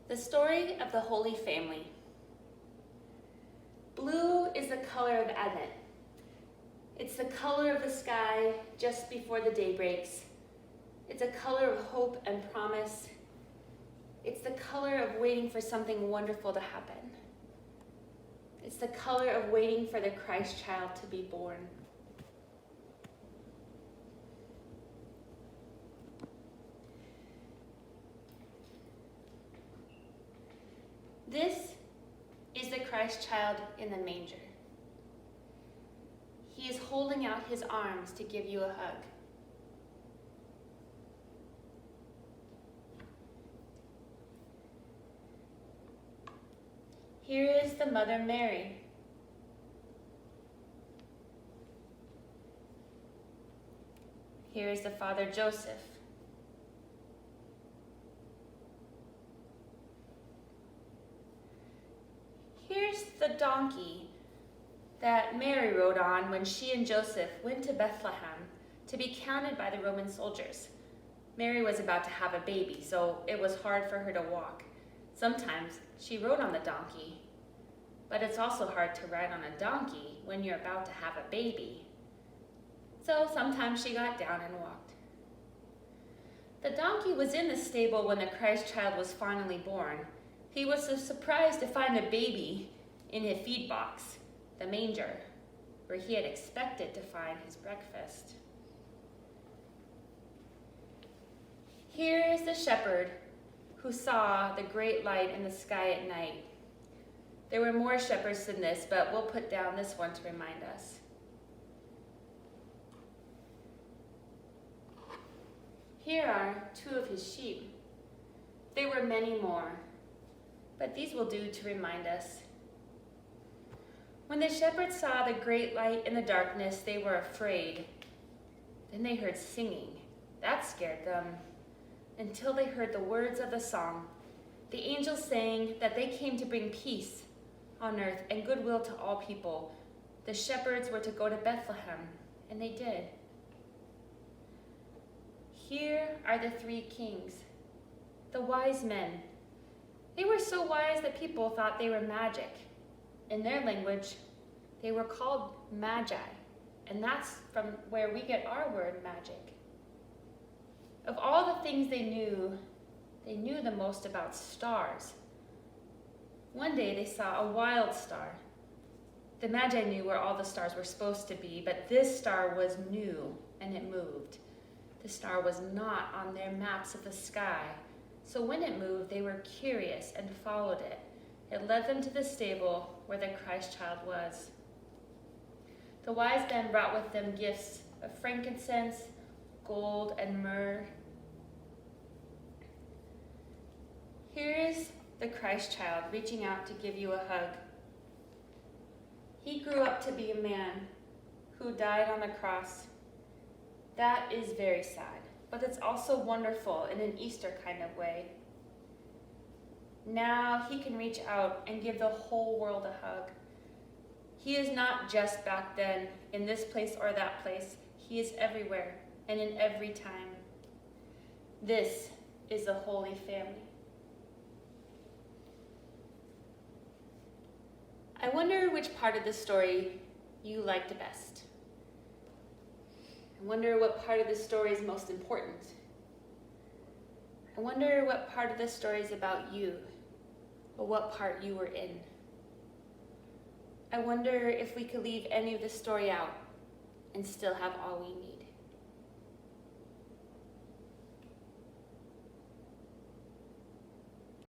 The story of the Holy Family. Blue is the color of Advent. It's the color of the sky just before the day breaks. It's a color of hope and promise. It's the color of waiting for something wonderful to happen. It's the color of waiting for the Christ child to be born. This is the Christ child in the manger. He is holding out his arms to give you a hug. Here is the Mother Mary. Here is the Father Joseph. Here's the donkey that Mary rode on when she and Joseph went to Bethlehem to be counted by the Roman soldiers. Mary was about to have a baby, so it was hard for her to walk. Sometimes she rode on the donkey, but it's also hard to ride on a donkey when you're about to have a baby. So sometimes she got down and walked. The donkey was in the stable when the Christ child was finally born. He was so surprised to find a baby in a feed box, the manger, where he had expected to find his breakfast. Here is the shepherd who saw the great light in the sky at night. There were more shepherds than this, but we'll put down this one to remind us. Here are 2 of his sheep. There were many more, but these will do to remind us. When the shepherds saw the great light in the darkness, they were afraid. Then they heard singing. That scared them, until they heard the words of the song. The angels sang that they came to bring peace on earth and goodwill to all people. The shepherds were to go to Bethlehem, and they did. Here are the 3 kings, the wise men. They were so wise that people thought they were magic. In their language, they were called magi, and that's from where we get our word magic. Of all the things they knew the most about stars. One day they saw a wild star. The Magi knew where all the stars were supposed to be, but this star was new and it moved. The star was not on their maps of the sky, so when it moved, they were curious and followed it. It led them to the stable where the Christ child was. The wise men brought with them gifts of frankincense, gold, and myrrh. Here is the Christ child reaching out to give you a hug. He grew up to be a man who died on the cross. That is very sad, but it's also wonderful in an Easter kind of way. Now he can reach out and give the whole world a hug. He is not just back then, in this place or that place. He is everywhere and in every time. This is the Holy Family. I wonder which part of the story you liked best. I wonder what part of the story is most important. I wonder what part of the story is about you, or what part you were in. I wonder if we could leave any of the story out and still have all we need.